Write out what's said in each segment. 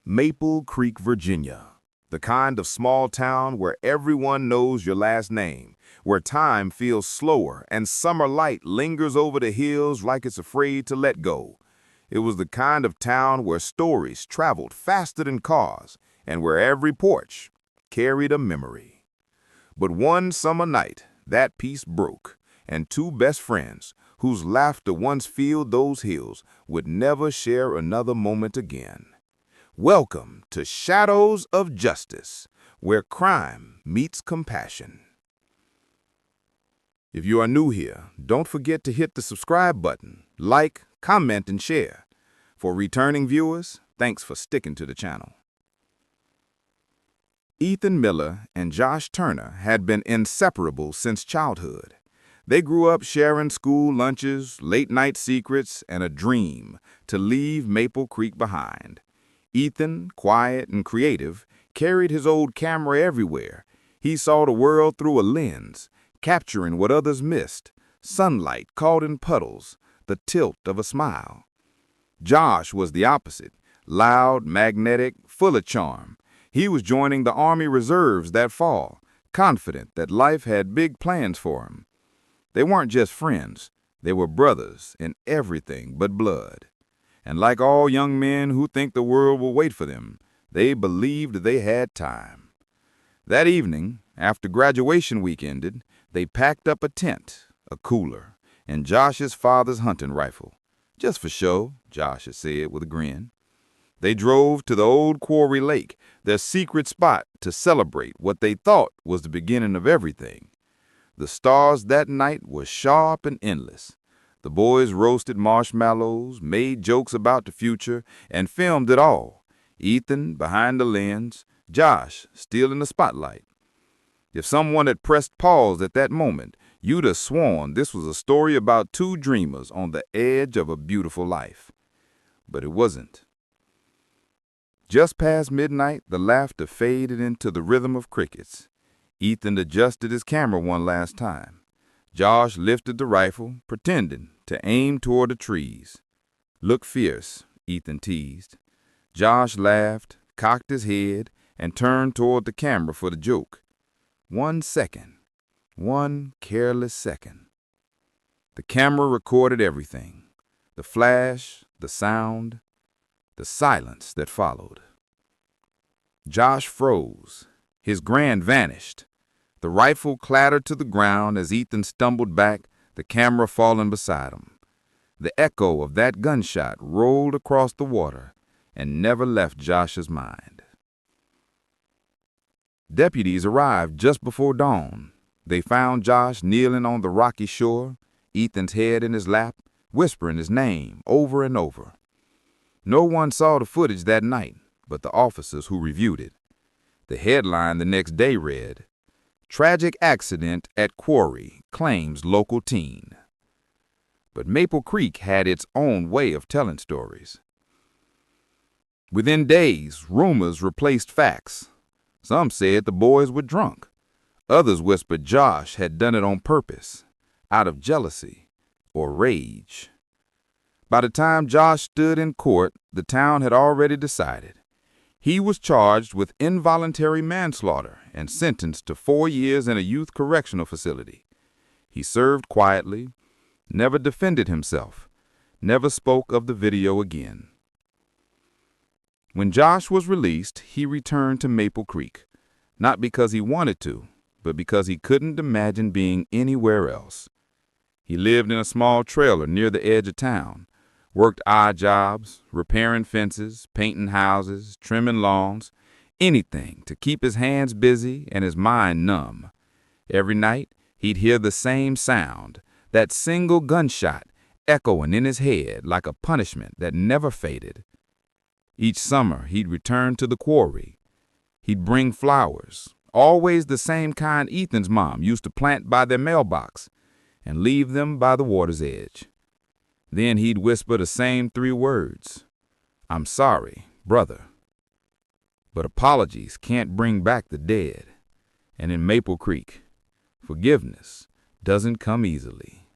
Maple Creek, Virginia. The kind of small town where everyone knows your last name, where time feels slower and summer light lingers over the hills like it's afraid to let go. It was the kind of town where stories traveled faster than cars and where every porch carried a memory. But one summer night, that peace broke, and two best friends, whose laughter once filled those hills, would never share another moment again. Welcome to Shadows of Justice, where crime meets compassion. If you are new here, don't forget to hit the subscribe button, like, comment, and share. For returning viewers, thanks for sticking to the channel. Ethan Miller and Josh Turner had been inseparable since childhood. They grew up sharing school lunches, late-night secrets, and a dream to leave Maple Creek behind. Ethan, quiet and creative, carried his old camera everywhere. He saw the world through a lens, capturing what others missed, sunlight caught in puddles, the tilt of a smile. Josh was the opposite, loud, magnetic, full of charm. He was joining the Army Reserves that fall, confident that life had big plans for him. They weren't just friends, they were brothers in everything but blood. And like all young men who think the world will wait for them, they believed they had time. That evening, after graduation week ended, they packed up a tent, a cooler, and Josh's father's hunting rifle. Just for show, Josh had said with a grin. They drove to the old quarry lake, their secret spot to celebrate what they thought was the beginning of everything. The stars that night were sharp and endless. The boys roasted marshmallows, made jokes about the future, and filmed it all. Ethan behind the lens, Josh still in the spotlight. If someone had pressed pause at that moment, you'd have sworn this was a story about two dreamers on the edge of a beautiful life. But it wasn't. Just past midnight, the laughter faded into the rhythm of crickets. Ethan adjusted his camera one last time. Josh lifted the rifle, pretending to aim toward the trees. "Look fierce," Ethan teased. Josh laughed, cocked his head, and turned toward the camera for the joke. 1 second. One careless second. The camera recorded everything. The flash, the sound, the silence that followed. Josh froze. His grin vanished. The rifle clattered to the ground as Ethan stumbled back, the camera falling beside him. The echo of that gunshot rolled across the water and never left Josh's mind. Deputies arrived just before dawn. They found Josh kneeling on the rocky shore, Ethan's head in his lap, whispering his name over and over. No one saw the footage that night but the officers who reviewed it. The headline the next day read, "Tragic Accident at Quarry Claims Local Teen." But Maple Creek had its own way of telling stories. Within days, rumors replaced facts. Some said the boys were drunk. Others whispered Josh had done it on purpose, out of jealousy or rage. By the time Josh stood in court, the town had already decided. He was charged with involuntary manslaughter and sentenced to 4 years in a youth correctional facility. He served quietly, never defended himself, never spoke of the video again. When Josh was released, he returned to Maple Creek, not because he wanted to, but because he couldn't imagine being anywhere else. He lived in a small trailer near the edge of town, worked odd jobs, repairing fences, painting houses, trimming lawns, anything to keep his hands busy and his mind numb. Every night, he'd hear the same sound, that single gunshot echoing in his head like a punishment that never faded. Each summer, he'd return to the quarry. He'd bring flowers, always the same kind Ethan's mom used to plant by their mailbox, and leave them by the water's edge. Then he'd whisper the same 3 words, "I'm sorry, brother." But apologies can't bring back the dead. And in Maple Creek, forgiveness doesn't come easily.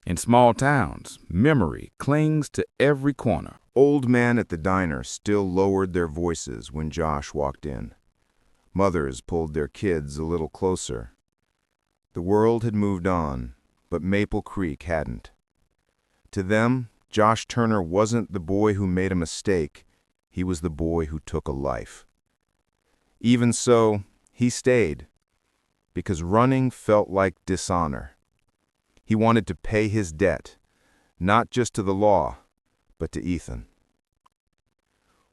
In small towns, memory clings to every corner. old man at the diner still lowered their voices when Josh walked in. Mothers pulled their kids a little closer. The world had moved on, but Maple Creek hadn't. To them, Josh Turner wasn't the boy who made a mistake. He was the boy who took a life. Even so, he stayed, because running felt like dishonor. He wanted to pay his debt, not just to the law, but to Ethan.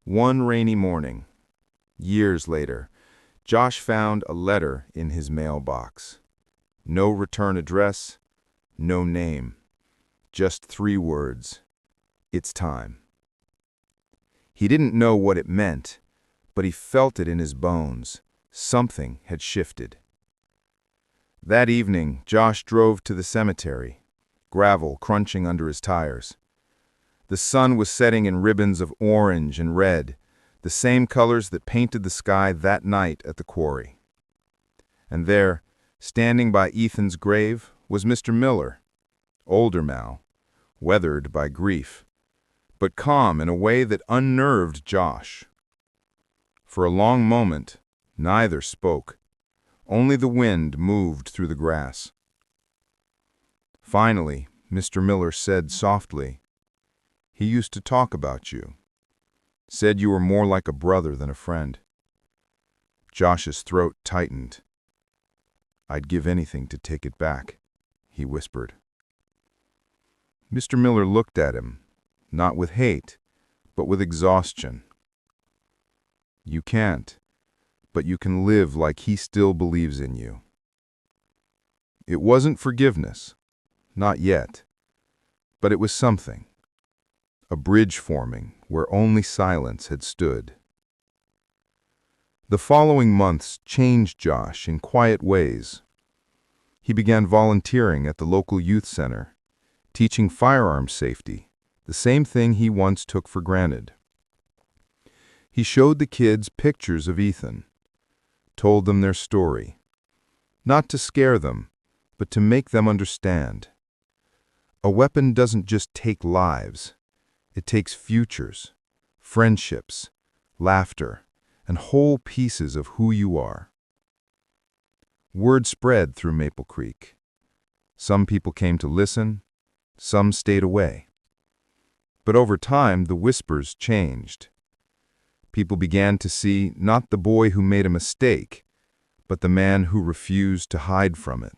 One rainy morning, years later, Josh found a letter in his mailbox. No return address, no name, just 3 words. It's time. He didn't know what it meant, but he felt it in his bones. Something had shifted. That evening, Josh drove to the cemetery, gravel crunching under his tires. The sun was setting in ribbons of orange and red, the same colors that painted the sky that night at the quarry. And there, standing by Ethan's grave, was Mr. Miller, older now, weathered by grief, but calm in a way that unnerved Josh. For a long moment, neither spoke. Only the wind moved through the grass. Finally, Mr. Miller said softly, "He used to talk about you. Said you were more like a brother than a friend." Josh's throat tightened. "I'd give anything to take it back," he whispered. Mr. Miller looked at him, not with hate, but with exhaustion. "You can't, but you can live like he still believes in you." It wasn't forgiveness, not yet, but it was something. A bridge forming where only silence had stood. The following months changed Josh in quiet ways. He began volunteering at the local youth center, teaching firearm safety, the same thing he once took for granted. He showed the kids pictures of Ethan, told them their story, not to scare them, but to make them understand. A weapon doesn't just take lives. It takes futures, friendships, laughter, and whole pieces of who you are. Word spread through Maple Creek. Some people came to listen, some stayed away. But over time, the whispers changed. People began to see not the boy who made a mistake, but the man who refused to hide from it.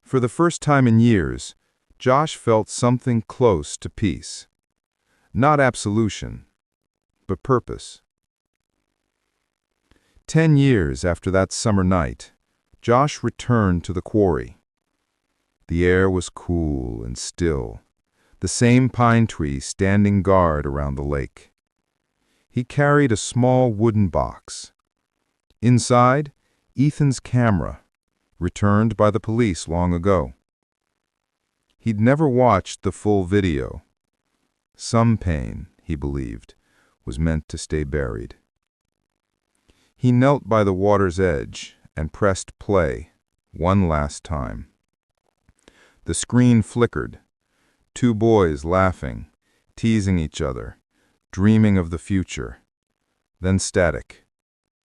For the first time in years, Josh felt something close to peace. Not absolution, but purpose. 10 years after that summer night, Josh returned to the quarry. The air was cool and still, the same pine tree standing guard around the lake. He carried a small wooden box. Inside, Ethan's camera, returned by the police long ago. He'd never watched the full video. Some pain, he believed, was meant to stay buried. He knelt by the water's edge and pressed play one last time. The screen flickered. 2 boys laughing, teasing each other, dreaming of the future. Then static.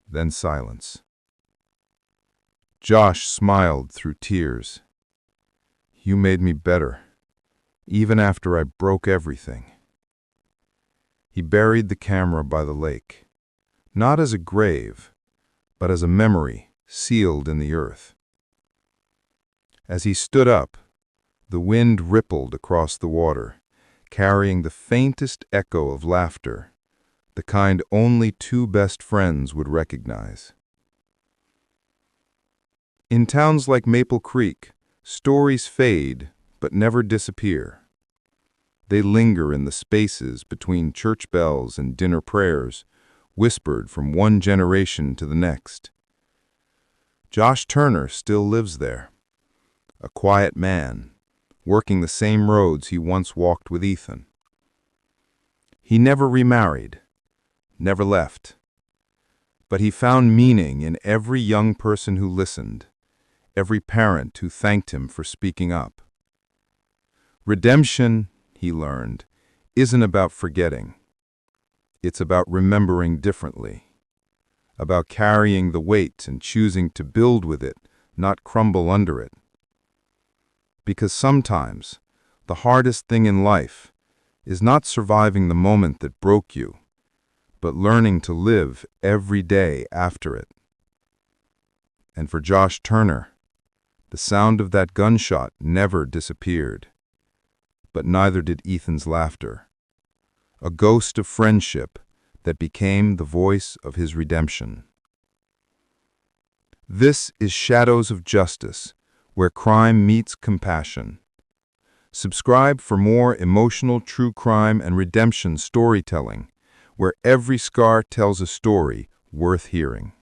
Then silence. Josh smiled through tears. "You made me better, even after I broke everything." He buried the camera by the lake, not as a grave, but as a memory sealed in the earth. As he stood up, the wind rippled across the water, carrying the faintest echo of laughter, the kind only 2 best friends would recognize. In towns like Maple Creek, stories fade but never disappear. They linger in the spaces between church bells and dinner prayers, whispered from one generation to the next. Josh Turner still lives there, a quiet man, working the same roads he once walked with Ethan. He never remarried, never left, but he found meaning in every young person who listened, every parent who thanked him for speaking up. Redemption, he learned, isn't about forgetting. It's about remembering differently, about carrying the weight and choosing to build with it, not crumble under it. Because sometimes, the hardest thing in life is not surviving the moment that broke you, but learning to live every day after it. And for Josh Turner, the sound of that gunshot never disappeared, but neither did Ethan's laughter, a ghost of friendship that became the voice of his redemption. This is Shadows of Justice, where crime meets compassion. Subscribe for more emotional true crime and redemption storytelling, where every scar tells a story worth hearing.